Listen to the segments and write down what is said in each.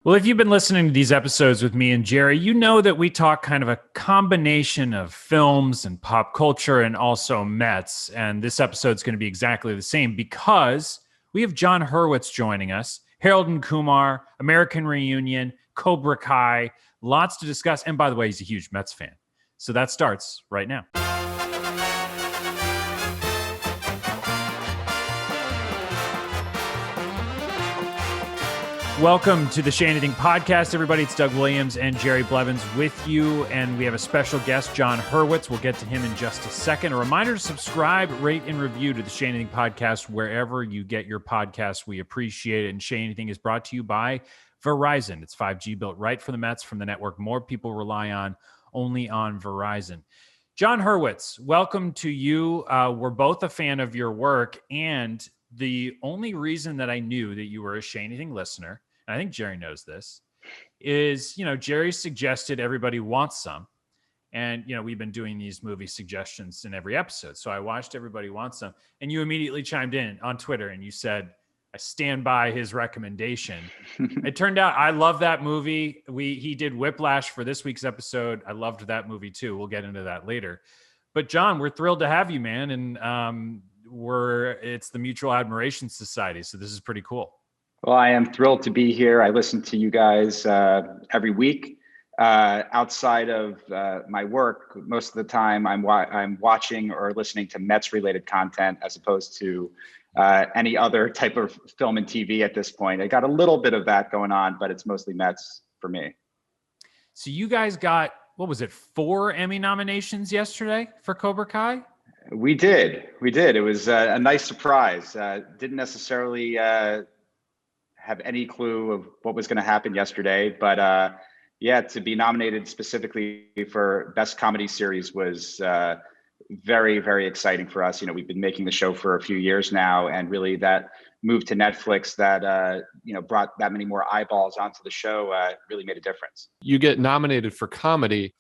Well, if you've been listening to these episodes with me and Jerry, you know that we talk kind of a combination of films and pop culture and also Mets. And this episode's going to be exactly the same because we have Jon Hurwitz joining us, Harold and Kumar, American Reunion, Cobra Kai, lots to discuss. And by the way, he's a huge Mets fan. So that starts right now. Welcome to the Shea Anything podcast, everybody. It's Doug Williams and Jerry Blevins with you, and we have a special guest, Jon Hurwitz. We'll get to him in just a second. A reminder to subscribe, rate, and review to the Shea Anything podcast wherever you get your podcasts. We appreciate it, and Shea Anything is brought to you by Verizon. It's 5G built right for the Mets from the network more people rely on, only on Verizon. Jon Hurwitz, welcome to you. We're both a fan of your work, and the only reason that I knew that you were a Shea Anything listener, I think Jerry knows this, is, Jerry suggested Everybody Wants Some. And, we've been doing these movie suggestions in every episode. So I watched Everybody Wants Some, and you immediately chimed in on Twitter and you said, I stand by his recommendation. It turned out I love that movie. He did Whiplash for this week's episode. I loved that movie too. We'll get into that later. But Jon, we're thrilled to have you, man. And it's the Mutual Admiration Society. So this is pretty cool. Well, I am thrilled to be here. I listen to you guys every week. Outside of my work, most of the time I'm watching or listening to Mets-related content as opposed to any other type of film and TV at this point. I got a little bit of that going on, but it's mostly Mets for me. So you guys got, 4 Emmy nominations yesterday for Cobra Kai? We did. It was a nice surprise. Didn't necessarily have any clue of what was going to happen yesterday, but to be nominated specifically for Best Comedy Series was very, very exciting for us. We've been making the show for a few years now, and really that move to Netflix that brought that many more eyeballs onto the show really made a difference. You get nominated for comedy,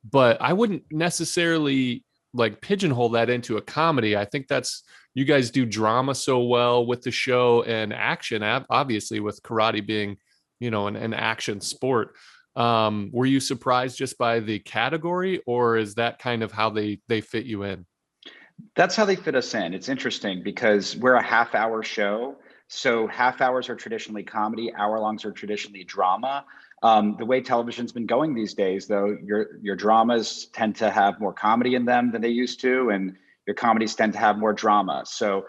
but I wouldn't necessarily pigeonhole that into a comedy. I think you guys do drama so well with the show, and action, obviously, with karate being, an action sport. Were you surprised just by the category, or is that kind of how they fit you in? That's how they fit us in. It's interesting because we're a half-hour show. So half hours are traditionally comedy, hour-longs are traditionally drama. The way television's been going these days, though, your dramas tend to have more comedy in them than they used to, and your comedies tend to have more drama. So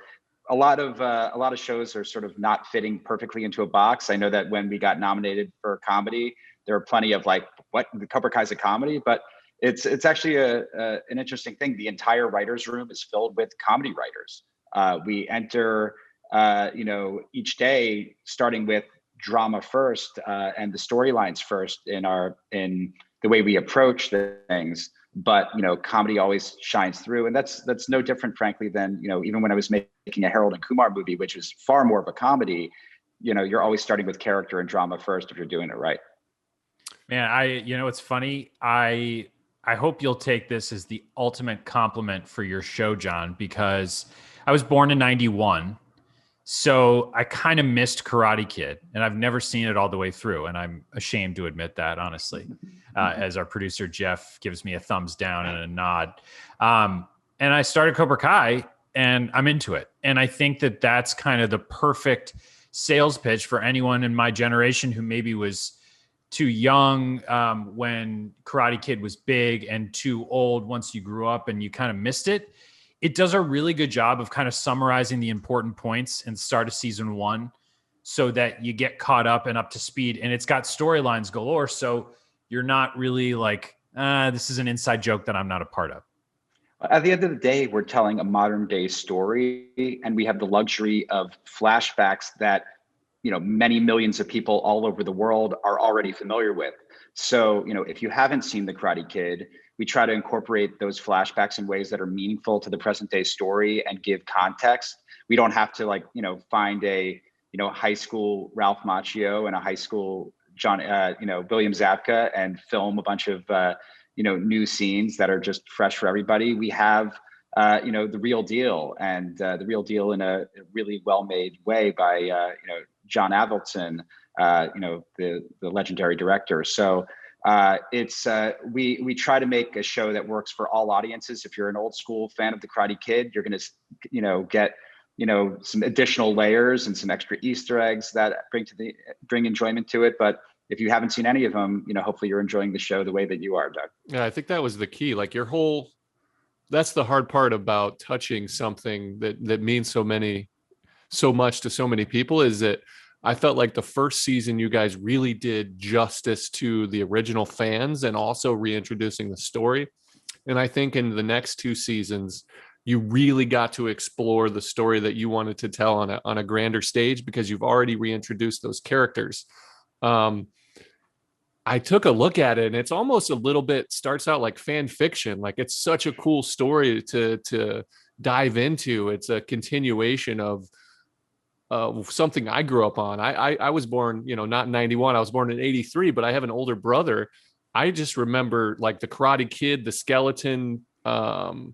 a lot of shows are sort of not fitting perfectly into a box. I know that when we got nominated for comedy, there were plenty of what, the Cobra Kai's a comedy, but it's actually an interesting thing. The entire writer's room is filled with comedy writers. We enter each day starting with drama first and the storylines first in the way we approach the things. But comedy always shines through, and that's no different, frankly, than even when I was making a Harold and Kumar movie, which is far more of a comedy. You're always starting with character and drama first if you're doing it right. Man, it's funny. I hope you'll take this as the ultimate compliment for your show, Jon, because I was born in 91. So I kind of missed Karate Kid, and I've never seen it all the way through. And I'm ashamed to admit that, honestly, as our producer, Jeff, gives me a thumbs down and a nod. And I started Cobra Kai, and I'm into it. And I think that that's kind of the perfect sales pitch for anyone in my generation who maybe was too young when Karate Kid was big and too old once you grew up and you kind of missed it. It does a really good job of kind of summarizing the important points in the start of season 1 so that you get caught up and up to speed. And it's got storylines galore. So you're not really this is an inside joke that I'm not a part of. At the end of the day, we're telling a modern day story, and we have the luxury of flashbacks that, many millions of people all over the world are already familiar with. So, if you haven't seen The Karate Kid, we try to incorporate those flashbacks in ways that are meaningful to the present day story and give context. We don't have to find a, high school Ralph Macchio and a high school William Zabka and film a bunch of, new scenes that are just fresh for everybody. We have, the real deal, and the real deal in a really well-made way by, John Avildsen, the legendary director. So we try to make a show that works for all audiences. If you're an old school fan of the Karate Kid, you're going to get some additional layers and some extra Easter eggs that bring enjoyment to it. But if you haven't seen any of them, hopefully you're enjoying the show the way that you are, Doug. Yeah, I think that was the key. Like that's the hard part about touching something that means so much to so many people, is that I felt like the first season you guys really did justice to the original fans and also reintroducing the story. And I think in the next 2 seasons, you really got to explore the story that you wanted to tell on a grander stage, because you've already reintroduced those characters. I took a look at it, and it's almost a little bit starts out like fan fiction. Like, it's such a cool story to dive into. It's a continuation of something I grew up on. I was born, not in 91. I was born in 83, but I have an older brother. I just remember like the Karate Kid, the skeleton, Halloween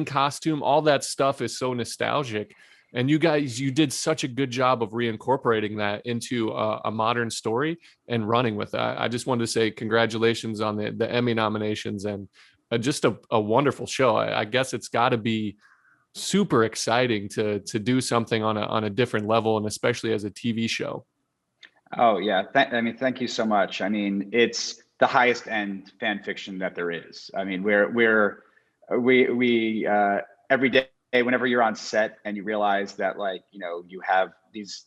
costume, all that stuff is so nostalgic. And you guys, you did such a good job of reincorporating that into a modern story and running with that. I just wanted to say congratulations on the Emmy nominations, and just a wonderful show. I guess it's got to be super exciting to do something on a different level, and especially as a TV show. Oh yeah. Thank you so much. I mean, it's the highest end fan fiction that there is. I mean, we every day, whenever you're on set and you realize that you have these,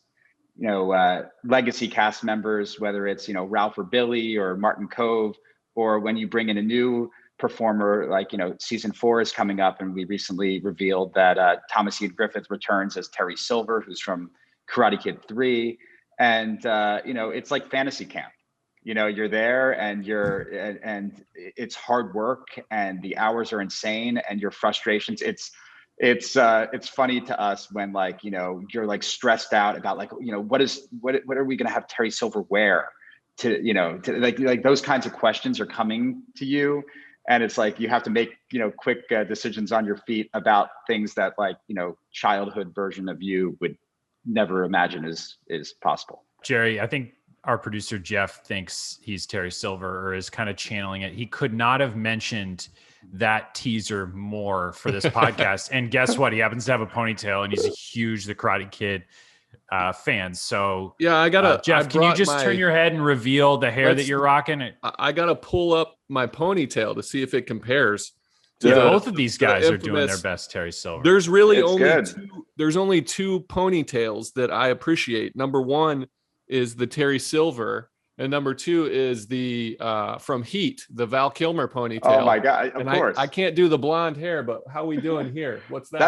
legacy cast members, whether it's, Ralph or Billy or Martin Cove, or when you bring in a new performer, season 4 is coming up, and we recently revealed that Thomas Ian Griffith returns as Terry Silver, who's from Karate Kid 3. And it's like fantasy camp. You're there, and and it's hard work, and the hours are insane, and your frustrations. It's funny to us when you're stressed out about what are we going to have Terry Silver wear to those kinds of questions are coming to you. And it's like you have to make, quick decisions on your feet about things that childhood version of you would never imagine is possible. Jerry, I think our producer Jeff thinks he's Terry Silver, or is kind of channeling it. He could not have mentioned that teaser more for this podcast. And guess what? He happens to have a ponytail, and he's a huge The Karate Kid fan. So yeah, Jeff, can you just turn your head and reveal the hair that you're rocking? I gotta pull up my ponytail to see if it compares. Both of these guys are doing their best Terry Silver. There's really only two ponytails that I appreciate. Number one is the Terry Silver, and number 2 is the from Heat, the Val Kilmer ponytail. Oh my God! Of course, I can't do the blonde hair, but how we doing here? What's that?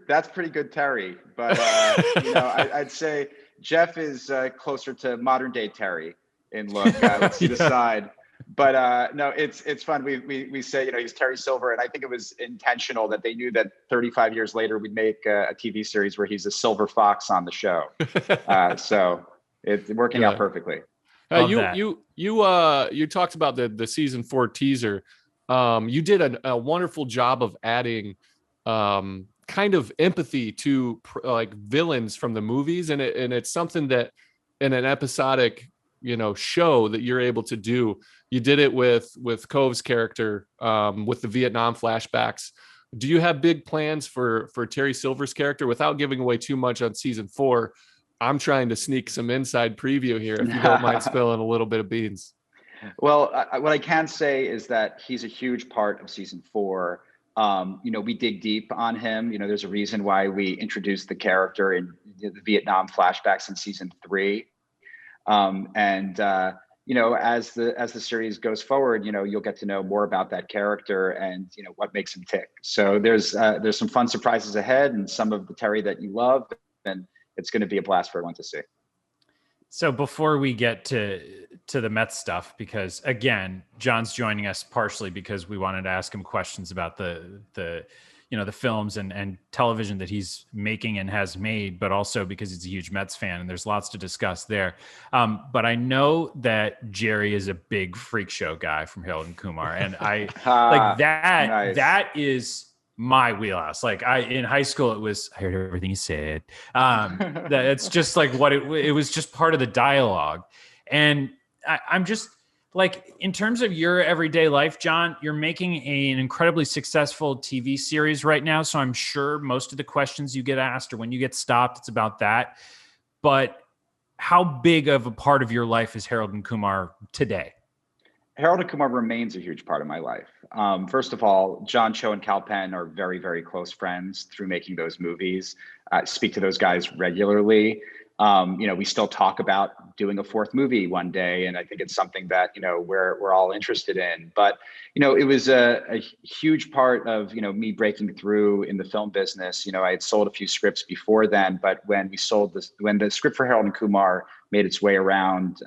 That's pretty good, Terry. But I'd say Jeff is closer to modern day Terry in look. Let's see the side. But no, it's fun. We say he's Terry Silver, and I think it was intentional that they knew that 35 years later we'd make a TV series where he's a silver fox on the show. So it's working out perfectly. You talked about the season 4 teaser. You did a wonderful job of adding kind of empathy to villains from the movies, and it's something that in an episodic show that you're able to do. You did it with Cove's character with the Vietnam flashbacks. Do you have big plans for Terry Silver's character? Without giving away too much on season 4, I'm trying to sneak some inside preview here, if you don't mind spilling a little bit of beans. Well, what I can say is that he's a huge part of season 4. We dig deep on him. There's a reason why we introduced the character in the Vietnam flashbacks in season 3. As the series goes forward, you'll get to know more about that character and what makes him tick. So there's some fun surprises ahead, and some of the Terry that you love, and it's going to be a blast for everyone to see. So before we get to the Mets stuff, because again, John's joining us partially because we wanted to ask him questions about the films and television that he's making and has made, but also because he's a huge Mets fan, and there's lots to discuss there. But I know that Jerry is a big freak show guy from Harold and Kumar, and I like that. Nice. That is my wheelhouse. Like in high school, it was, I heard everything he said. That it's just like what it was just part of the dialogue. And I'm just like, in terms of your everyday life, Jon, you're making an incredibly successful TV series right now. So I'm sure most of the questions you get asked or when you get stopped, it's about that. But how big of a part of your life is Harold and Kumar today? Harold and Kumar remains a huge part of my life. First of all, John Cho and Kal Penn are very, very close friends through making those movies. Speak to those guys regularly. We still talk about doing a fourth movie one day, and I think it's something that we're all interested in. But it was a huge part of me breaking through in the film business. I had sold a few scripts before then, but when the script for Harold and Kumar made its way around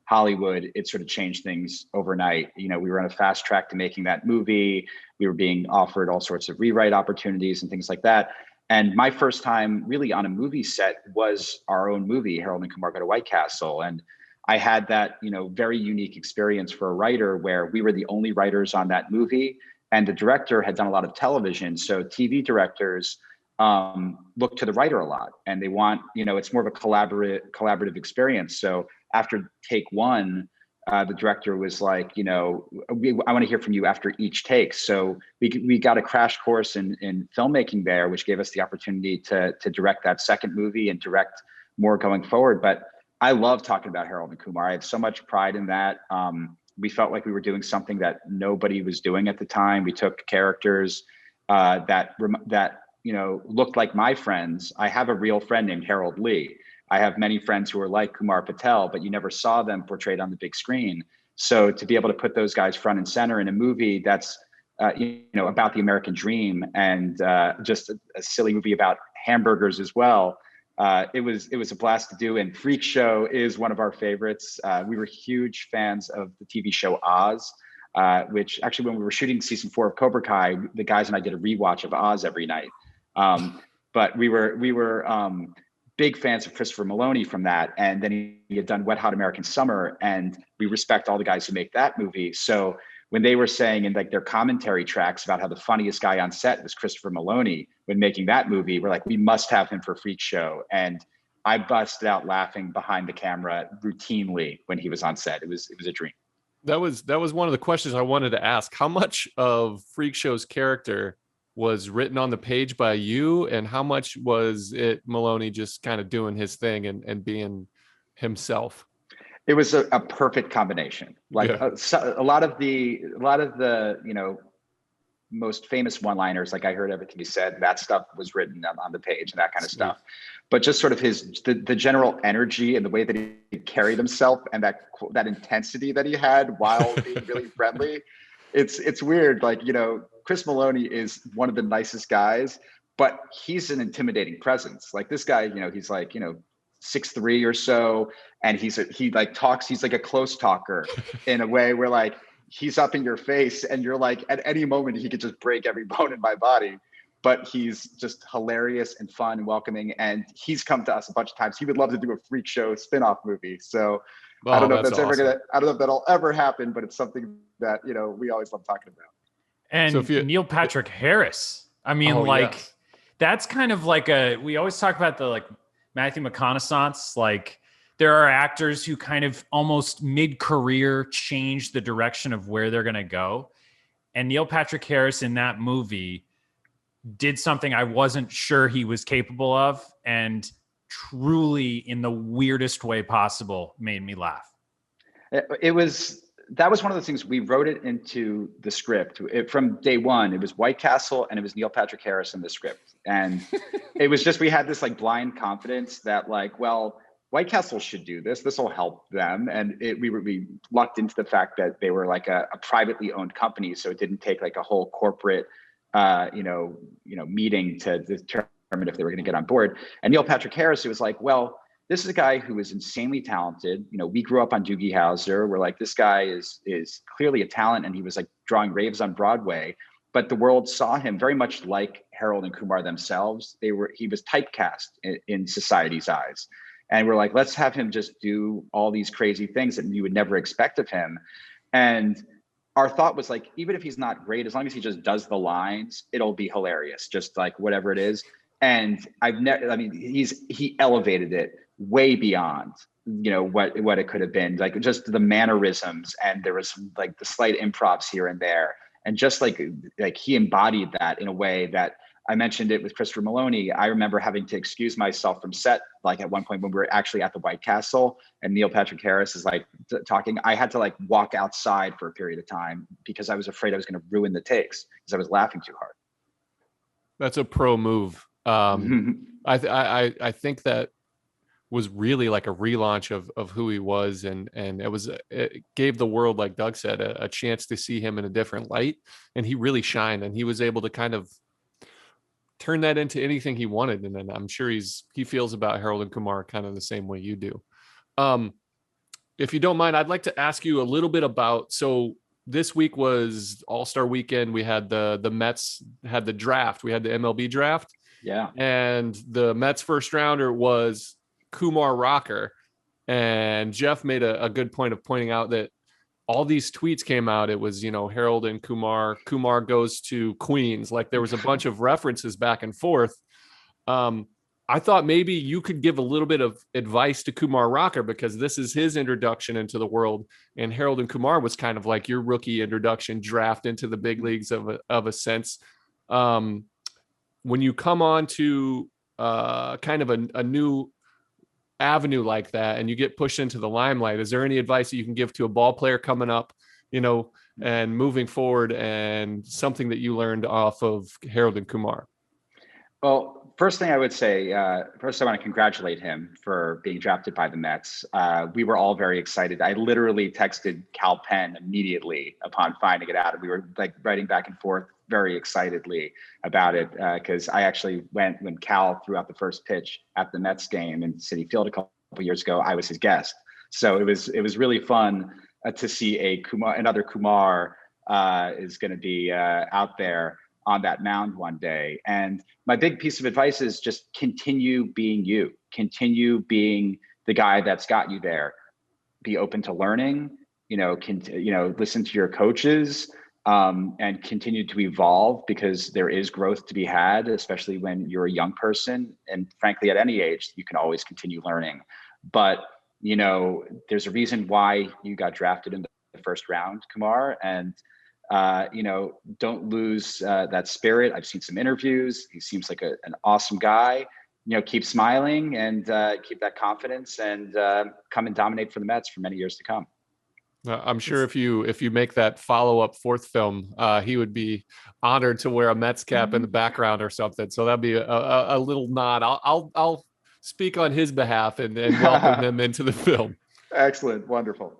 Hollywood, it sort of changed things overnight. We were on a fast track to making that movie. We were being offered all sorts of rewrite opportunities and things like that. And my first time really on a movie set was our own movie, Harold and Kumar Go to White Castle. And I had that, very unique experience for a writer where we were the only writers on that movie. And the director had done a lot of television. So TV directors look to the writer a lot, and they want, it's more of a collaborative experience. So after take one, the director was like, I want to hear from you after each take. So we got a crash course in filmmaking there, which gave us the opportunity to direct that second movie and direct more going forward. But I love talking about Harold and Kumar. I have so much pride in that. We felt like we were doing something that nobody was doing at the time. We took characters that looked like my friends. I have a real friend named Harold Lee. I have many friends who are like Kumar Patel, but you never saw them portrayed on the big screen. So to be able to put those guys front and center in a movie that's, about the American dream and just a silly movie about hamburgers as well, it was a blast to do. And Freak Show is one of our favorites. We were huge fans of the TV show Oz, which actually when we were shooting season 4 of Cobra Kai, the guys and I did a rewatch of Oz every night. But we were big fans of Christopher Maloney from that. And then he had done Wet Hot American Summer, and we respect all the guys who make that movie. So when they were saying in like their commentary tracks about how the funniest guy on set was Christopher Maloney when making that movie, we're like, we must have him for Freak Show. And I busted out laughing behind the camera routinely when he was on set. It was a dream. That was one of the questions I wanted to ask. How much of Freak Show's character was written on the page by you, and how much was it Maloney just kind of doing his thing and being himself? It was a perfect combination. Like a lot of the most famous one-liners, like I heard everything he said, that stuff was written on the page and that kind of stuff. But just sort of the general energy and the way that he carried himself and that intensity that he had while being really friendly. It's weird. Like, Chris Maloney is one of the nicest guys, but he's an intimidating presence. Like this guy, he's like, 6'3" or so. And he talks, he's like a close talker in a way where like, he's up in your face and you're like, at any moment, he could just break every bone in my body. But he's just hilarious and fun and welcoming. And he's come to us a bunch of times. He would love to do a Freak Show spinoff movie. So I don't know if that's awesome. I don't know if that'll ever happen, but it's something that, we always love talking about. And so Neil Patrick Harris, I mean, that's kind of like we always talk about the like Matthew McConaughey, like there are actors who kind of almost mid-career change the direction of where they're going to go. And Neil Patrick Harris in that movie did something I wasn't sure he was capable of, and truly in the weirdest way possible made me laugh. That was one of the things. We wrote it into the script from day one. It was White Castle and it was Neil Patrick Harris in the script. And it was just, we had this like blind confidence that like, well, White Castle should do this. This will help them. And we lucked into the fact that they were like a privately owned company. So it didn't take like a whole corporate, meeting to determine if they were going to get on board. And Neil Patrick Harris, it was like, well, this is a guy who is insanely talented. We grew up on Doogie Howser. We're like, this guy is clearly a talent, and he was like drawing raves on Broadway. But the world saw him very much like Harold and Kumar themselves. He was typecast in society's eyes. And we're like, let's have him just do all these crazy things that you would never expect of him. And our thought was like, even if he's not great, as long as he just does the lines, it'll be hilarious, just like whatever it is. And he elevated it way beyond, what it could have been, like just the mannerisms. And there was like the slight improvs here and there. And just like he embodied that in a way that I mentioned it with Christopher Maloney. I remember having to excuse myself from set, like at one point when we were actually at the White Castle and Neil Patrick Harris is like talking. I had to like walk outside for a period of time because I was afraid I was going to ruin the takes because I was laughing too hard. That's a pro move. I think that was really like a relaunch of who he was, and it gave the world, like Doug said, a chance to see him in a different light, and he really shined, and he was able to kind of turn that into anything he wanted. And then I'm sure he feels about Harold and Kumar kind of the same way you do. If you don't mind, I'd like to ask you a little bit about, so this week was All-Star weekend. We had the Mets had the draft. We had the MLB draft. Yeah. And the Mets first rounder was Kumar Rocker. And Jeff made a good point of pointing out that all these tweets came out. It was, Harold and Kumar goes to Queens. Like there was a bunch of references back and forth. I thought maybe you could give a little bit of advice to Kumar Rocker because this is his introduction into the world. And Harold and Kumar was kind of like your rookie introduction draft into the big leagues of a sense. When you come on to kind of a new avenue like that and you get pushed into the limelight, is there any advice that you can give to a ball player coming up, and moving forward, and something that you learned off of Harold and Kumar? Well, first thing I would say, first I want to congratulate him for being drafted by the Mets. We were all very excited. I literally texted Cal Penn immediately upon finding it out. And we were like writing back and forth very excitedly about it because I actually went when Cal threw out the first pitch at the Mets game in Citi Field a couple of years ago. I was his guest. So it was really fun to see another Kumar is going to be out there on that mound one day. And my big piece of advice is just continue being you, continue being the guy that's got you there. Be open to learning, listen to your coaches, and continue to evolve because there is growth to be had, especially when you're a young person. And frankly, at any age, you can always continue learning. But, there's a reason why you got drafted in the first round, Kumar, and don't lose that spirit. I've seen some interviews. He seems like an awesome guy. Keep smiling and keep that confidence and come and dominate for the Mets for many years to come. I'm sure if you make that follow-up fourth film, he would be honored to wear a Mets cap in the background or something. So that'd be a little nod. I'll speak on his behalf and welcome him into the film. Excellent. Wonderful.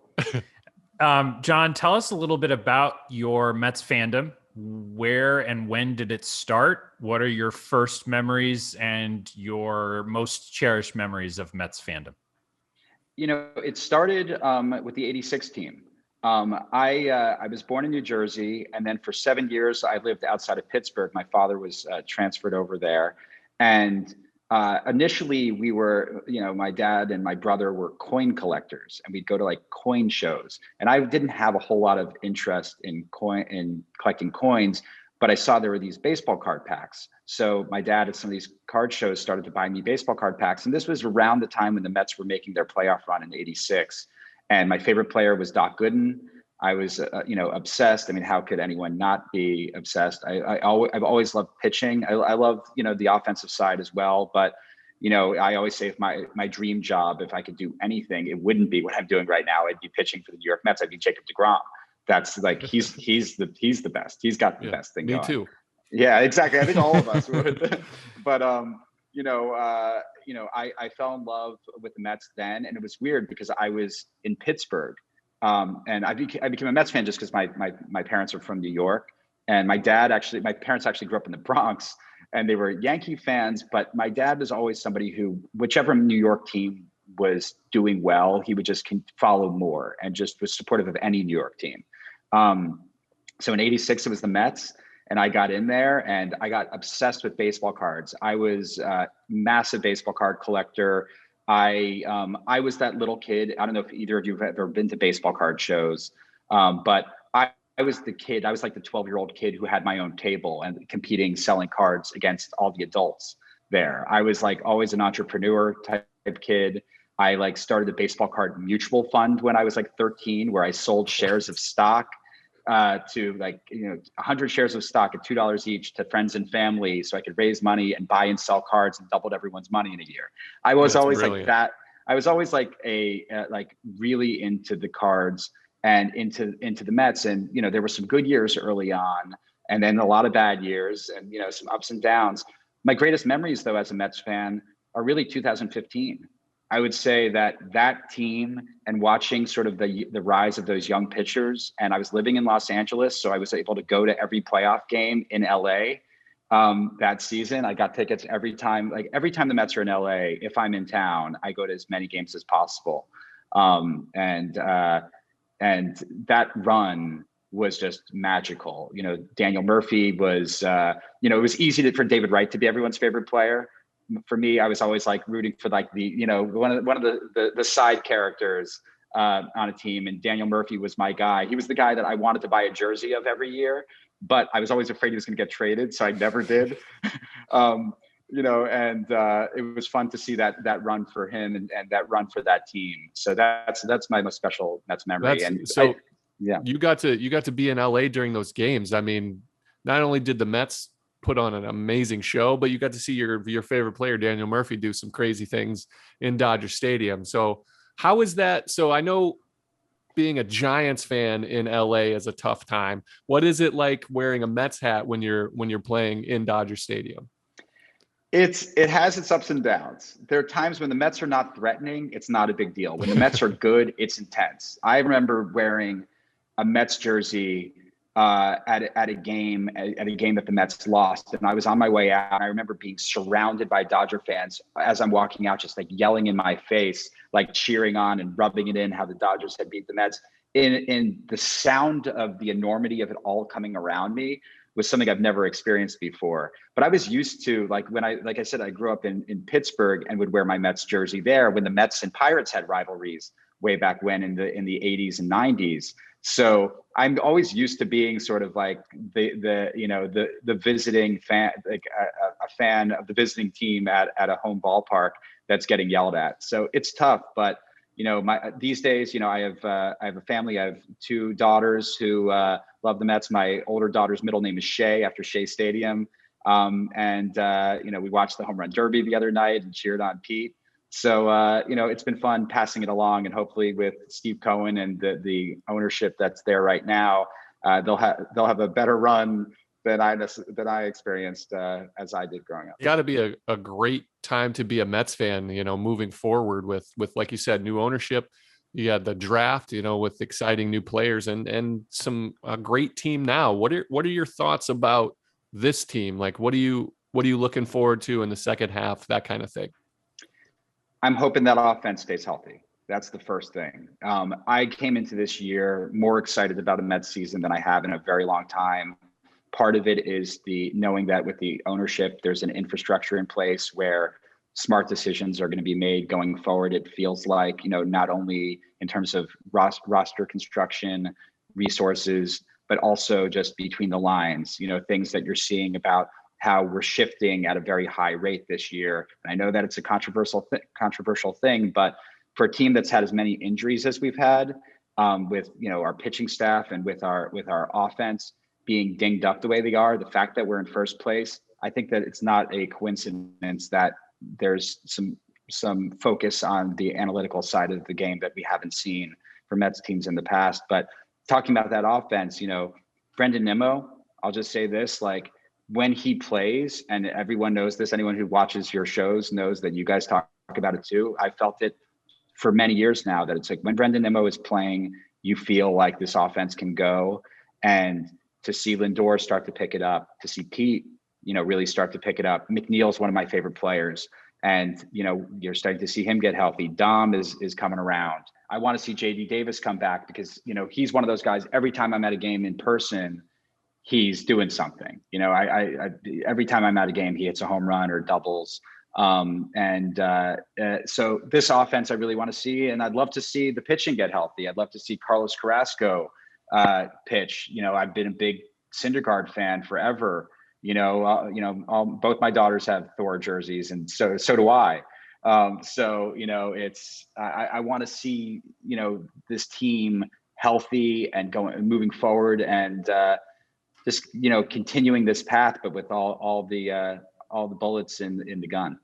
John, tell us a little bit about your Mets fandom. Where and when did it start? What are your first memories and your most cherished memories of Mets fandom? It started with the '86 team. I was born in New Jersey, and then for 7 years I lived outside of Pittsburgh. My father was transferred over there, and initially we were, my dad and my brother were coin collectors, and we'd go to like coin shows. And I didn't have a whole lot of interest in collecting coins, but I saw there were these baseball card packs. So my dad at some of these card shows started to buy me baseball card packs. And this was around the time when the Mets were making their playoff run in '86. And my favorite player was Doc Gooden. I was, obsessed. I mean, how could anyone not be obsessed? I've always loved pitching. I love, the offensive side as well. But, I always say if my dream job, if I could do anything, it wouldn't be what I'm doing right now. I'd be pitching for the New York Mets. I'd be Jacob deGrom. That's like, he's the best. He's got the best thing going. Me too. Yeah, exactly. I think all of us would. But, I fell in love with the Mets then. And it was weird because I was in Pittsburgh. And I became a Mets fan just because my parents are from New York, and my parents actually grew up in the Bronx, and they were Yankee fans. But my dad was always somebody who, whichever New York team was doing well, he would just follow more and just was supportive of any New York team. So in '86, it was the Mets, and I got in there and I got obsessed with baseball cards. I was a massive baseball card collector. I was that little kid. I don't know if either of you have ever been to baseball card shows, but I I was the kid. I was like the 12-year-old kid who had my own table and competing, selling cards against all the adults there. I was like always an entrepreneur type kid. I like started a baseball card mutual fund when I was like 13, where I sold shares of stock to like, 100 shares of stock at $2 each to friends and family, so I could raise money and buy and sell cards and doubled everyone's money in a year. I was That's always brilliant. like that. I was always like like really into the cards and into the Mets. And, there were some good years early on and then a lot of bad years and, some ups and downs. My greatest memories though, as a Mets fan, are really 2015. I would say that team and watching sort of the rise of those young pitchers, and I was living in Los Angeles, so I was able to go to every playoff game in LA that season. I got tickets every time the Mets are in LA. If I'm in town, I go to as many games as possible. And that run was just magical. Daniel Murphy was, it was easy for David Wright to be everyone's favorite player. For me, I was always like rooting for like one of the side characters on a team, and Daniel Murphy was my guy. He was the guy that I wanted to buy a jersey of every year, but I was always afraid he was going to get traded, so I never did. And it was fun to see that run for him and that run for that team. So that's my most special Mets memory. You got to be in LA during those games. I mean, not only did the Mets put on an amazing show, but you got to see your favorite player, Daniel Murphy, do some crazy things in Dodger Stadium. So how is that? So I know being a Giants fan in LA is a tough time. What is it like wearing a Mets hat when you're playing in Dodger Stadium? It has its ups and downs. There are times when the Mets are not threatening, it's not a big deal. When the Mets are good, it's intense. I remember wearing a Mets jersey at a game that the Mets lost, and I was on my way out. And I remember being surrounded by Dodger fans as I'm walking out, just like yelling in my face, like cheering on and rubbing it in how the Dodgers had beat the Mets. In the sound of the enormity of it all coming around me was something I've never experienced before. But I was used to, like I said, I grew up in Pittsburgh and would wear my Mets jersey there when the Mets and Pirates had rivalries way back when in the 80s and 90s. So I'm always used to being sort of like the visiting fan, like a fan of the visiting team at a home ballpark that's getting yelled at. So it's tough, but these days, I have a family. I have two daughters who love the Mets. My older daughter's middle name is Shea, after Shea Stadium. We watched the Home Run Derby the other night and cheered on Pete. So, it's been fun passing it along, and hopefully with Steve Cohen and the ownership that's there right now, they'll have a better run than I experienced as I did growing up. It's got to be a great time to be a Mets fan, moving forward with, like you said, new ownership. You had the draft, with exciting new players and a great team now. What are your thoughts about this team? Like, what are you looking forward to in the second half, that kind of thing? I'm hoping that offense stays healthy. That's the first thing. I came into this year more excited about a Mets season than I have in a very long time. Part of it is the knowing that with the ownership, there's an infrastructure in place where smart decisions are going to be made going forward. It feels like, not only in terms of roster construction, resources, but also just between the lines, things that you're seeing about how we're shifting at a very high rate this year. And I know that it's a controversial thing, but for a team that's had as many injuries as we've had, with our pitching staff and with our offense being dinged up the way they are, the fact that we're in first place, I think that it's not a coincidence that there's some focus on the analytical side of the game that we haven't seen for Mets teams in the past. But talking about that offense, Brendan Nimmo, I'll just say this, like, when he plays, and everyone knows this, anyone who watches your shows knows that you guys talk about it too. I felt it for many years now, that it's like when Brendan Nimmo is playing, you feel like this offense can go. And to see Lindor start to pick it up, to see Pete, really start to pick it up. McNeil's one of my favorite players. And, you're starting to see him get healthy. Dom is coming around. I want to see JD Davis come back because, he's one of those guys, every time I'm at a game in person, he's doing something. I every time I'm at a game, he hits a home run or doubles. So this offense I really want to see, and I'd love to see the pitching get healthy. I'd love to see Carlos Carrasco pitch. I've been a big Syndergaard fan forever. Both my daughters have Thor jerseys, and so do I. I want to see, this team healthy and moving forward, and just, continuing this path, but with all the bullets in the gun.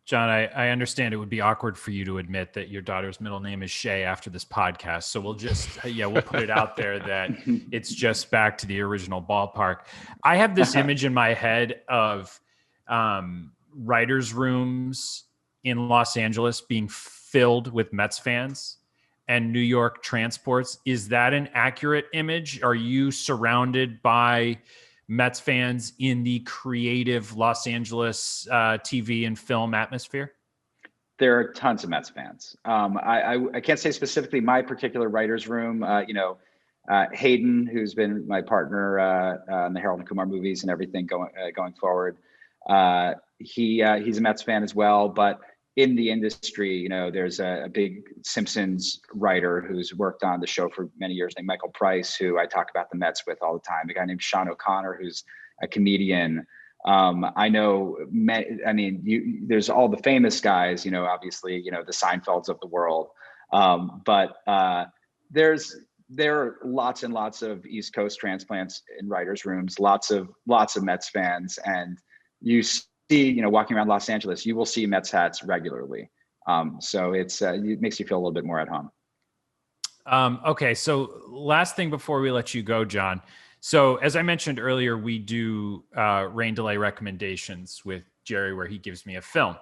John, I understand it would be awkward for you to admit that your daughter's middle name is Shea after this podcast. So we'll just, we'll put it out there that it's just back to the original ballpark. I have this image in my head of writers' rooms in Los Angeles being filled with Mets fans and New York transports. Is that an accurate image? Are you surrounded by Mets fans in the creative Los Angeles TV and film atmosphere? There are tons of Mets fans. I can't say specifically my particular writer's room. Hayden, who's been my partner in the Harold and Kumar movies and everything going forward, he's a Mets fan as well. But in the industry, there's a big Simpsons writer who's worked on the show for many years named Michael Price, who I talk about the Mets with all the time. A guy named Sean O'Connor, who's a comedian. I know, there's all the famous guys, obviously, the Seinfelds of the world. But there are lots and lots of East Coast transplants in writers' rooms, lots of Mets fans. And you see, walking around Los Angeles, you will see Mets hats regularly. So it makes you feel a little bit more at home. Okay. So last thing before we let you go, John. So as I mentioned earlier, we do rain delay recommendations with Jerry, where he gives me a film.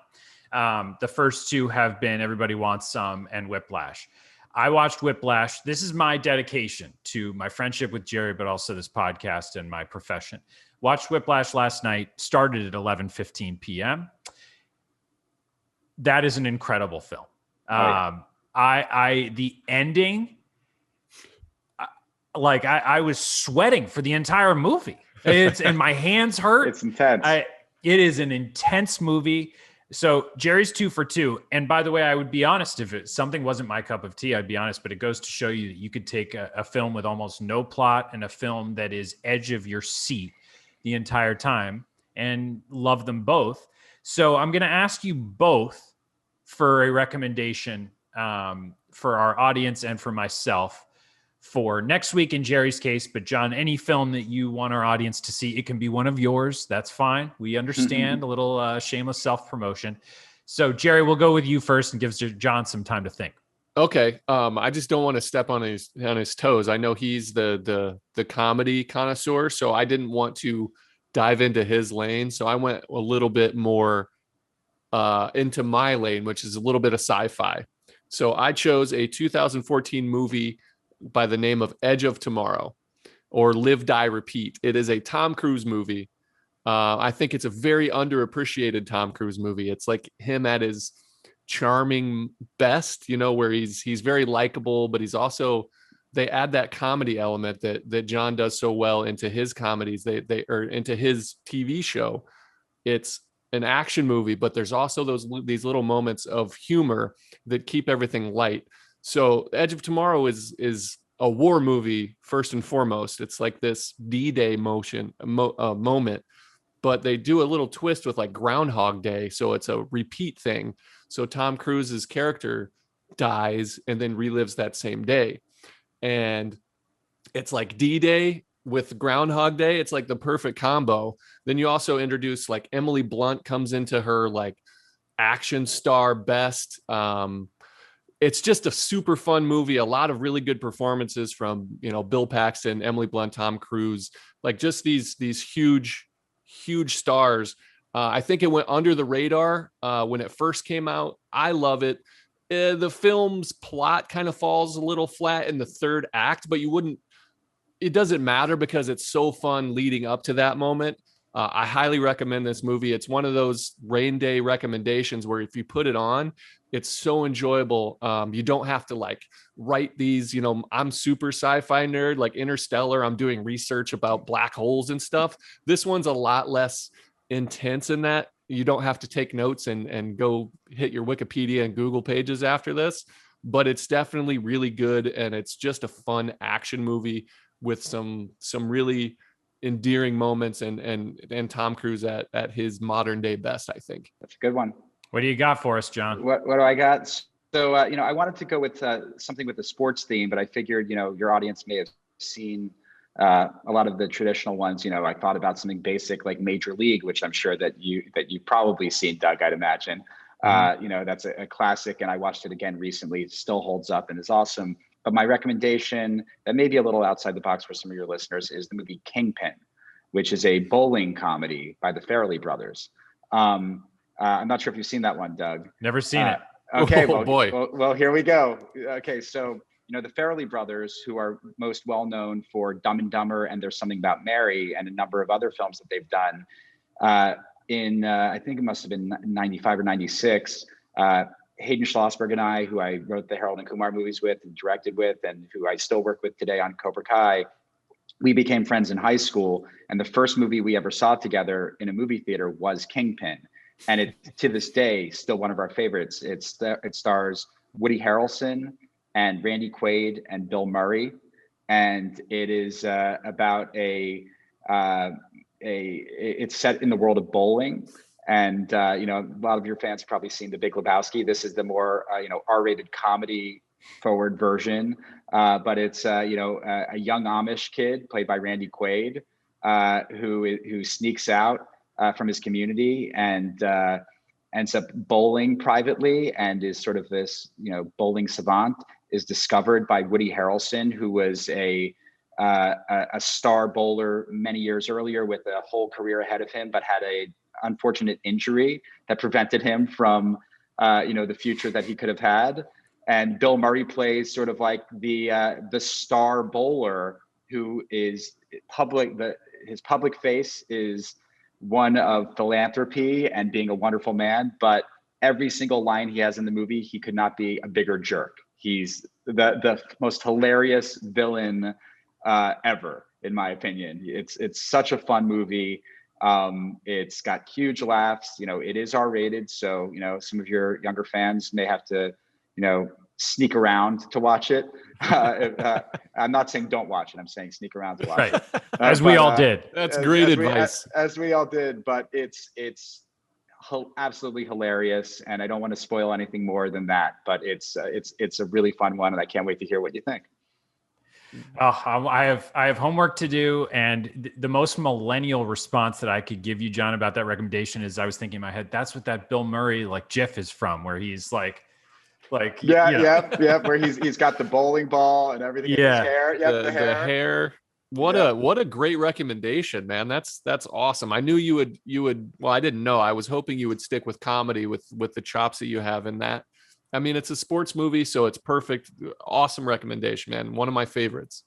The first two have been Everybody Wants Some and Whiplash. I watched Whiplash. This is my dedication to my friendship with Jerry, but also this podcast and my profession. Watched Whiplash last night, started at 11:15 p.m. That is an incredible film. The ending, I was sweating for the entire movie. And my hands hurt. It's intense. It is an intense movie. So Jerry's 2 for 2. And by the way, I would be honest, if something wasn't my cup of tea, I'd be honest, but it goes to show you that you could take a film with almost no plot and a film that is edge of your seat the entire time and love them both. So I'm going to ask you both for a recommendation for our audience and for myself for next week in Jerry's case. But John, any film that you want our audience to see, it can be one of yours. That's fine. We understand a little shameless self-promotion. So Jerry, we'll go with you first and gives John some time to think. Okay. I just don't want to step on his toes. I know he's the comedy connoisseur, so I didn't want to dive into his lane. So I went a little bit more into my lane, which is a little bit of sci-fi. So I chose a 2014 movie by the name of Edge of Tomorrow, or Live, Die, Repeat. It is a Tom Cruise movie. I think it's a very underappreciated Tom Cruise movie. It's like him at his charming best, where he's very likable, but he's also, they add that comedy element that John does so well into his comedies. They or into his TV show. It's an action movie, but there's also these little moments of humor that keep everything light. So Edge of Tomorrow is a war movie first and foremost. It's like this D-Day moment, but they do a little twist with like Groundhog Day. So it's a repeat thing. So Tom Cruise's character dies and then relives that same day. And it's like D-Day with Groundhog Day. It's like the perfect combo. Then you also introduce like Emily Blunt comes into her like action star best. It's just a super fun movie. A lot of really good performances from, Bill Paxton, Emily Blunt, Tom Cruise, like just these huge stars. I think it went under the radar when it first came out. I love it. The film's plot kind of falls a little flat in the third act, but it doesn't matter because it's so fun leading up to that moment. I highly recommend this movie. It's one of those rain day recommendations where if you put it on, it's so enjoyable. You don't have to like write these, I'm super sci-fi nerd, like Interstellar. I'm doing research about black holes and stuff. This one's a lot less intense in that. You don't have to take notes and go hit your Wikipedia and Google pages after this. but it's definitely really good. And it's just a fun action movie with some really endearing moments and Tom Cruise at his modern day best, I think. That's a good one. What do you got for us, John? What do I got? So, I wanted to go with something with a sports theme, but I figured, your audience may have seen a lot of the traditional ones. I thought about something basic like Major League, which I'm sure that you've probably seen, Doug, I'd imagine. That's a classic, and I watched it again recently. It still holds up and is awesome. But my recommendation that may be a little outside the box for some of your listeners is the movie Kingpin, which is a bowling comedy by the Farrelly brothers. I'm not sure if you've seen that one, Doug. Never seen it. Okay, oh, boy. Well, here we go. Okay, so the Farrelly brothers, who are most well known for Dumb and Dumber and There's Something About Mary and a number of other films that they've done. I think it must have been 95 or 96. Hayden Schlossberg and I, who I wrote the Harold and Kumar movies with and directed with, and who I still work with today on Cobra Kai, we became friends in high school. And the first movie we ever saw together in a movie theater was Kingpin. And it, to this day, still one of our favorites. It stars Woody Harrelson and Randy Quaid and Bill Murray. And it is about it's set in the world of bowling. And, a lot of your fans have probably seen The Big Lebowski. This is the more, R-rated comedy forward version. But it's, a young Amish kid played by Randy Quaid, who sneaks out from his community and ends up bowling privately and is sort of this, bowling savant, is discovered by Woody Harrelson, who was a star bowler many years earlier with a whole career ahead of him, but had a unfortunate injury that prevented him from, the future that he could have had. And Bill Murray plays sort of like the star bowler who is public. His public face is one of philanthropy and being a wonderful man, but every single line he has in the movie, he could not be a bigger jerk. He's the most hilarious villain ever, in my opinion. It's such a fun movie. It's got huge laughs. It is R-rated, so some of your younger fans may have to sneak around to watch it. I'm not saying don't watch it. I'm saying sneak around to watch it. As we all did. That's great advice. As we all did, but it's absolutely hilarious, and I don't want to spoil anything more than that. But it's a really fun one, and I can't wait to hear what you think. I have homework to do, and the most millennial response that I could give you, John, about that recommendation is I was thinking in my head, that's what that Bill Murray GIF is from, where he's like yeah, where he's got the bowling ball and everything in his hair. The hair. What a great recommendation, man. That's awesome. I knew you would. Well, I didn't know. I was hoping you would stick with comedy with the chops that you have in that. I mean, it's a sports movie, so it's perfect. Awesome recommendation, man. One of my favorites.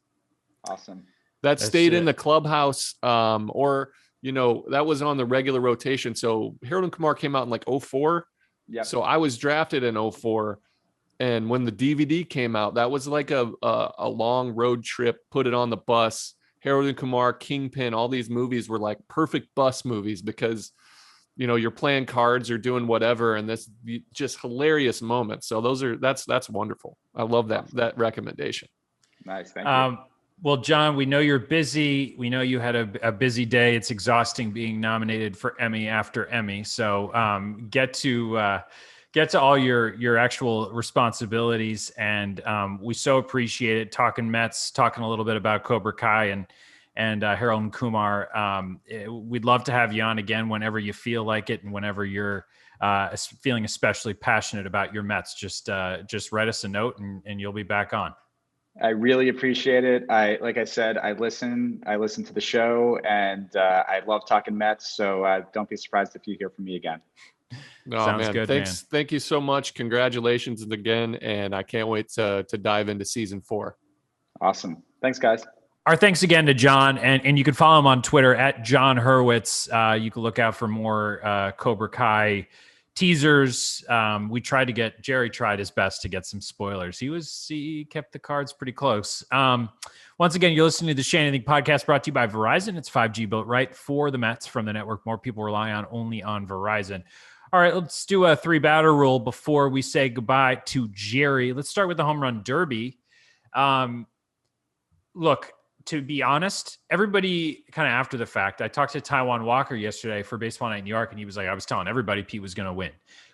Awesome. That stayed in the clubhouse, or that was on the regular rotation. So Harold and Kumar came out in 2004. Yeah. So I was drafted in 2004. And when the DVD came out, that was like a long road trip, put it on the bus. Harold and Kumar, Kingpin, all these movies were like perfect bus movies because, you're playing cards or doing whatever. And this just hilarious moments. So that's wonderful. I love that recommendation. Nice. Thank you. Well, John, we know you're busy. We know you had a busy day. It's exhausting being nominated for Emmy after Emmy. So get to all your actual responsibilities. And we so appreciate it. Talking Mets, talking a little bit about Cobra Kai and Harold and Kumar. We'd love to have you on again whenever you feel like it and whenever you're feeling especially passionate about your Mets. Just write us a note and you'll be back on. I really appreciate it. Like I said, I listen to the show, and I love talking Mets. So don't be surprised if you hear from me again. No, sounds man. Good. Thanks. Man. Thank you so much. Congratulations again. And I can't wait to dive into season 4. Awesome. Thanks, guys. Our thanks again to John, and you can follow him on Twitter at Jon Hurwitz. You can look out for more Cobra Kai teasers. Jerry tried his best to get some spoilers. He kept the cards pretty close. Once again, you're listening to the Shea Anything podcast brought to you by Verizon. It's 5G built right for the Mets from the network more people rely on only on Verizon. All right, let's do a 3-batter rule before we say goodbye to Jerry. Let's start with the home run derby. Look, to be honest, everybody kind of after the fact, I talked to Taijuan Walker yesterday for Baseball Night in New York, and he was like, I was telling everybody Pete was going to win,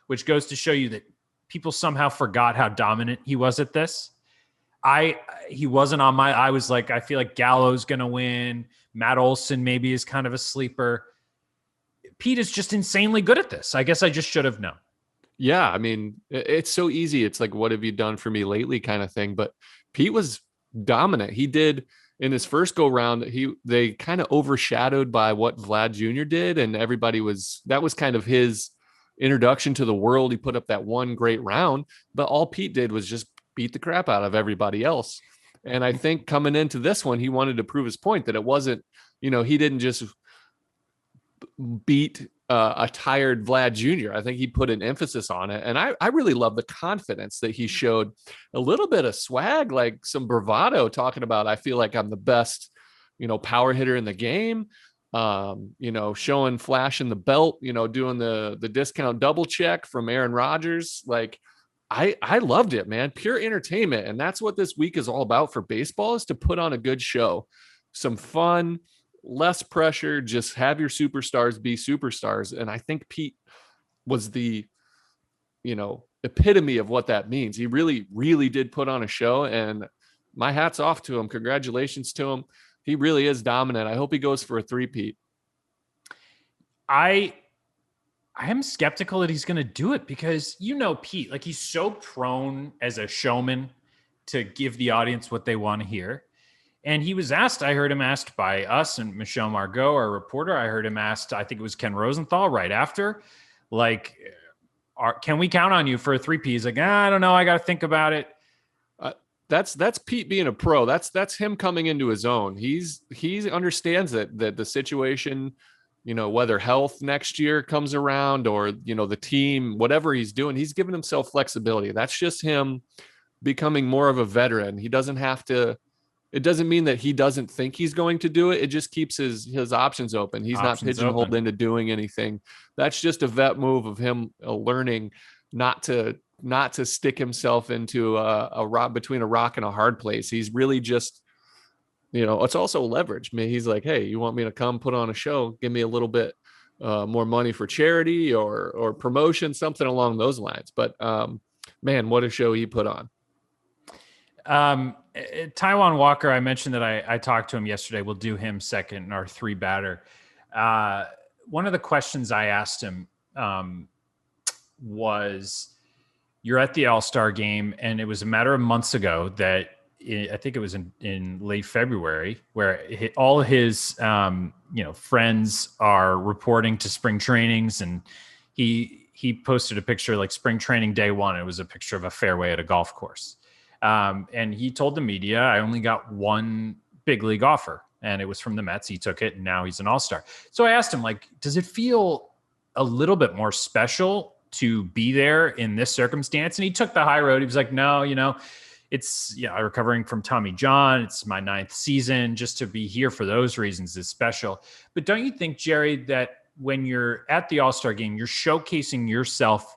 which goes to show you that people somehow forgot how dominant he was at this. He wasn't on I was like, I feel like Gallo's going to win. Matt Olson maybe is kind of a sleeper. Pete is just insanely good at this. I guess I just should have known. Yeah, I mean, it's so easy. It's like, what have you done for me lately kind of thing. But Pete was dominant. He did in his first go round. They kind of overshadowed by what Vlad Jr. did. And that was kind of his introduction to the world. He put up that one great round, but all Pete did was just beat the crap out of everybody else. And I think coming into this one, he wanted to prove his point that it wasn't, he didn't just beat a tired Vlad Jr. I think he put an emphasis on it. And I really love the confidence that he showed, a little bit of swag, like some bravado, talking about, I feel like I'm the best, power hitter in the game. Showing flashing the belt, doing the discount double check from Aaron Rodgers. Like I loved it, man. Pure entertainment. And that's what this week is all about for baseball, is to put on a good show, some fun, less pressure, just have your superstars be superstars. And I think Pete was the, epitome of what that means. He really, really did put on a show, and my hat's off to him. Congratulations to him. He really is dominant. I hope he goes for a 3-peat. I am skeptical that he's going to do it because, Pete, like, he's so prone as a showman to give the audience what they want to hear. And he was asked, I heard him asked by us and Michelle Margot, our reporter. I heard him asked, I think it was Ken Rosenthal right after, like, can we count on you for a 3-peat? He's like, I don't know. I got to think about it. That's Pete being a pro. That's him coming into his own. He understands that the situation, whether health next year comes around or, the team, whatever he's doing, he's giving himself flexibility. That's just him becoming more of a veteran. He doesn't have to, it doesn't mean that he doesn't think he's going to do it. It just keeps his options open. He's not pigeonholed into doing anything. That's just a vet move of him learning not to stick himself into a rock, between a rock and a hard place. He's really just, it's also leverage. I mean, he's like, hey, you want me to come put on a show? Give me a little bit more money for charity or promotion, something along those lines. But man, what a show he put on. Taijuan Walker, I mentioned that I talked to him yesterday. We'll do him second in our 3-batter. One of the questions I asked him was, you're at the All-Star game, and it was a matter of months ago that I think it was in late February, where all his friends are reporting to spring trainings, and he posted a picture like spring training day one. It was a picture of a fairway at a golf course. And he told the media, I only got one big league offer, and it was from the Mets. He took it, and now he's an all-star. So I asked him, like, does it feel a little bit more special to be there in this circumstance? And he took the high road. He was like, no, it's, I'm recovering from Tommy John. It's my 9th season. Just to be here for those reasons is special. But don't you think, Jerry, that when you're at the All-Star game, you're showcasing yourself,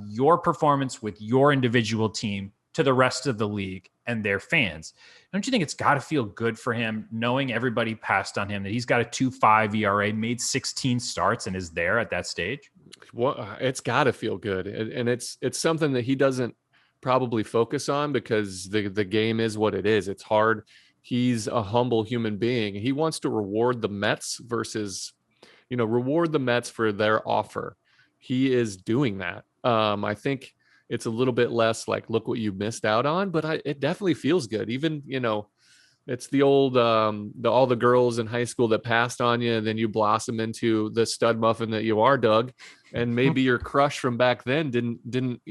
your performance with your individual team to the rest of the league and their fans? Don't you think it's got to feel good for him, knowing everybody passed on him, that he's got a 2.5 ERA, made 16 starts, and is there at that stage? Well, it's got to feel good. And it's something that he doesn't probably focus on because the game is what it is. It's hard. He's a humble human being. He wants to reward the Mets versus, reward the Mets for their offer. He is doing that. I think it's a little bit less like, look what you missed out on, but it definitely feels good. Even, it's the old, all the girls in high school that passed on you, and then you blossom into the stud muffin that you are, Doug. And maybe your crush from back then didn't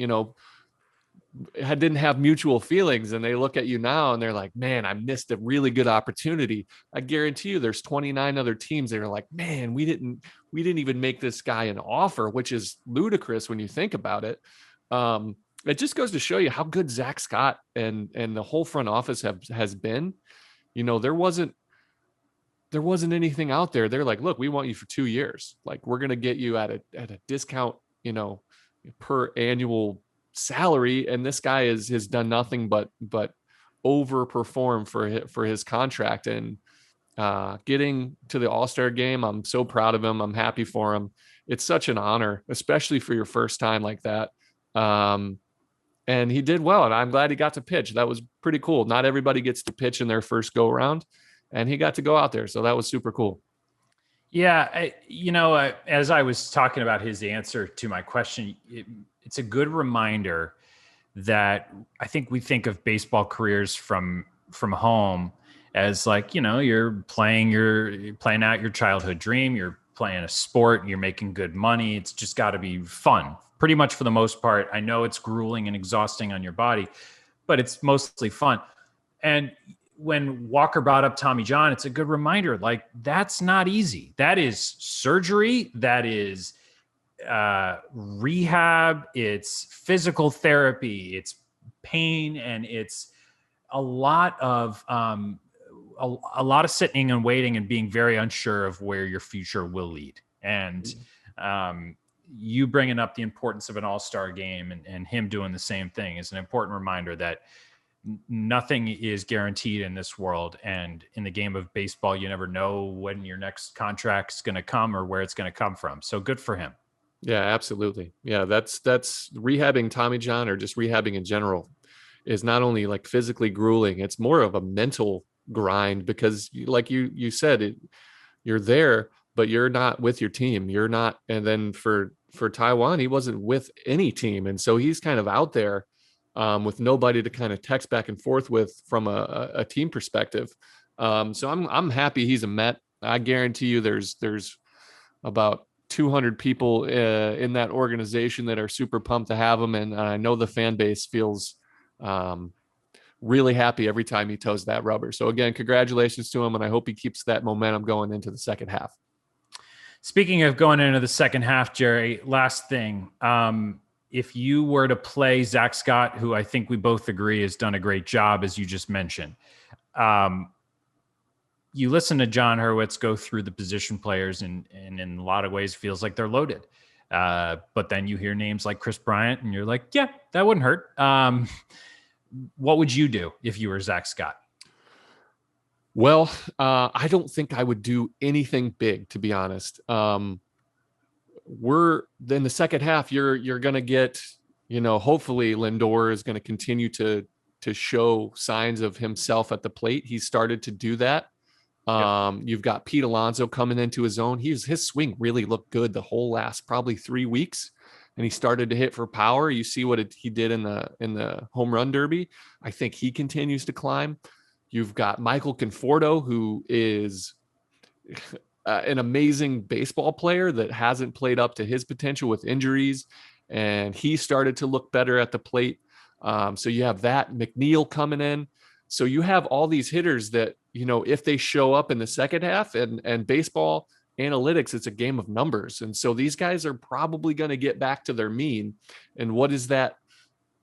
have mutual feelings, and they look at you now and they're like, man, I missed a really good opportunity. I guarantee you there's 29 other teams that are like, man, we didn't even make this guy an offer, which is ludicrous when you think about it. It just goes to show you how good Zach Scott and the whole front office has been. There wasn't anything out there. They're like, look, we want you for 2 years. Like, we're going to get you at a discount per annual salary. And this guy has done nothing but overperform for his contract, and getting to the All-Star game. I'm so proud of him. I'm happy for him. It's such an honor, especially for your first time like that. And he did well, and I'm glad he got to pitch. That was pretty cool. Not everybody gets to pitch in their first go around, and he got to go out there. So that was super cool. Yeah. As I was talking about his answer to my question, it's a good reminder that I think we think of baseball careers from home as like, you're playing out your childhood dream. You're playing a sport, you're making good money. It's just got to be fun. Pretty much for the most part. I know it's grueling and exhausting on your body, but it's mostly fun. And when Walker brought up Tommy John, it's a good reminder, like, that's not easy. That is surgery. That is rehab. It's physical therapy. It's pain. And it's a lot of sitting and waiting and being very unsure of where your future will lead. And you bringing up the importance of an all-star game and him doing the same thing is an important reminder that nothing is guaranteed in this world. And in the game of baseball, you never know when your next contract's going to come or where it's going to come from. So good for him. Yeah, absolutely. Yeah. That's rehabbing Tommy John, or just rehabbing in general, is not only like physically grueling, it's more of a mental grind, because like you said, you're there, but you're not with your team. You're not. And then for Taijuan, he wasn't with any team. And so he's kind of out there with nobody to kind of text back and forth with from a team perspective. So I'm happy he's a Met. I guarantee you there's about 200 people in that organization that are super pumped to have him. And I know the fan base feels really happy every time he toes that rubber. So again, congratulations to him. And I hope he keeps that momentum going into the second half. Speaking of going into the second half, Jerry, last thing, if you were to play Zach Scott, who I think we both agree has done a great job, as you just mentioned, you listen to Jon Hurwitz go through the position players, and in a lot of ways feels like they're loaded. But then you hear names like Chris Bryant and you're like, yeah, that wouldn't hurt. What would you do if you were Zach Scott? Well, I don't think I would do anything big, to be honest. We're in the second half. You're going to get, hopefully Lindor is going to continue to show signs of himself at the plate. He started to do that. You've got Pete Alonso coming into his own. His swing really looked good the whole last probably 3 weeks, and he started to hit for power. You see what he did in the home run derby. I think he continues to climb. You've got Michael Conforto, who is an amazing baseball player that hasn't played up to his potential with injuries, and he started to look better at the plate. So you have that. McNeil coming in. So you have all these hitters that, if they show up in the second half, and baseball analytics, it's a game of numbers. And so these guys are probably going to get back to their mean. And what does that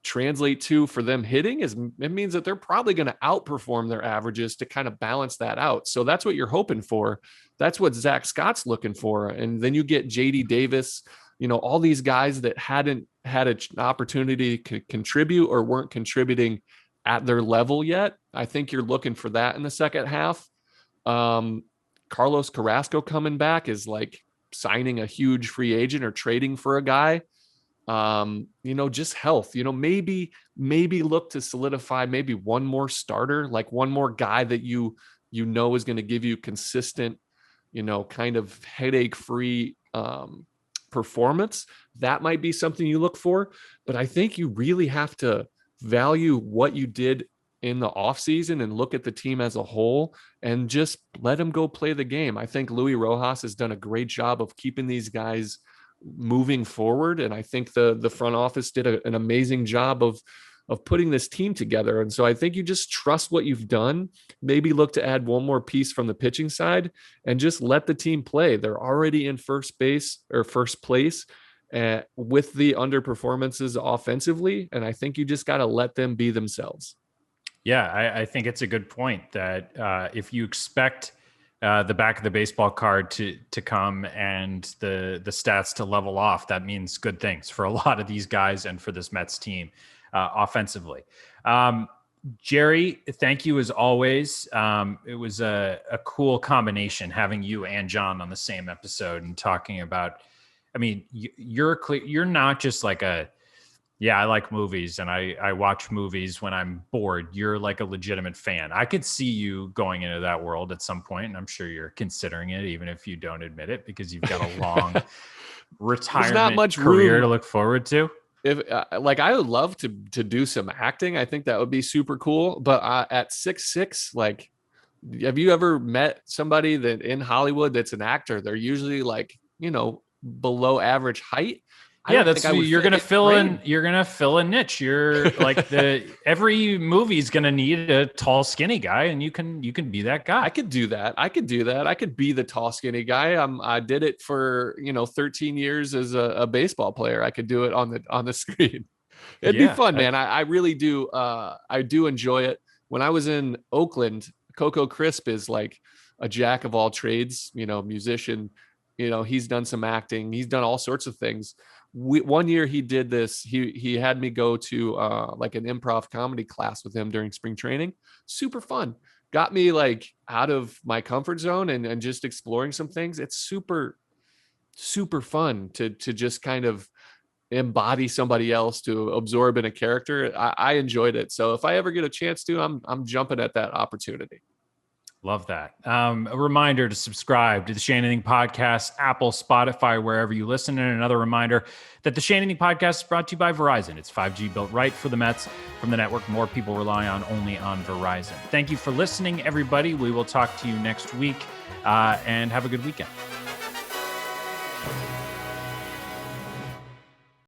translate to for them hitting? It means that they're probably going to outperform their averages to kind of balance that out. So that's what you're hoping for. That's what Zach Scott's looking for. And then you get JD Davis, all these guys that hadn't had an opportunity to contribute or weren't contributing at their level yet. I think you're looking for that in the second half. Carlos Carrasco coming back is like signing a huge free agent or trading for a guy. Just health, maybe look to solidify maybe one more starter, like one more guy that is going to give you consistent, kind of headache free performance. That might be something you look for, but I think you really have to value what you did in the offseason and look at the team as a whole and just let them go play the game. I think Luis Rojas has done a great job of keeping these guys moving forward. And I think the front office did an amazing job of putting this team together. And so I think you just trust what you've done, maybe look to add one more piece from the pitching side and just let the team play. They're already in first place with the underperformances offensively. And I think you just got to let them be themselves. Yeah, I think it's a good point that if you expect the back of the baseball card to come and the stats to level off, that means good things for a lot of these guys and for this Mets team offensively. Jerry, thank you as always. It was a cool combination having you and John on the same episode and talking about, I mean, you're not just like I like movies and I watch movies when I'm bored. You're like a legitimate fan. I could see you going into that world at some point, and I'm sure you're considering it, even if you don't admit it, because you've got a long retirement not much career room to look forward to. If like I would love to do some acting. I think that would be super cool. But at 6'6", like, have you ever met somebody that in Hollywood that's an actor? They're usually like, below average height. Yeah, that's you're gonna fill in. You're gonna fill a niche. You're like every movie's gonna need a tall, skinny guy, and you can be that guy. I could do that. I could be the tall, skinny guy. I did it for 13 years as a baseball player. I could do it on the screen. It'd be fun, man. I really do. I do enjoy it. When I was in Oakland, Coco Crisp is like a jack of all trades. Musician. He's done some acting. He's done all sorts of things. One year he did this. He had me go to like an improv comedy class with him during spring training. Super fun. Got me like out of my comfort zone and just exploring some things. It's super, super fun to just kind of embody somebody else, to absorb in a character. I enjoyed it. So if I ever get a chance to, I'm jumping at that opportunity. Love that. A reminder to subscribe to the Shea Anything Podcast, Apple, Spotify, wherever you listen. And another reminder that the Shea Anything Podcast is brought to you by Verizon. It's 5G built right for the Mets from the network more people rely on only on Verizon. Thank you for listening, everybody. We will talk to you next week and have a good weekend.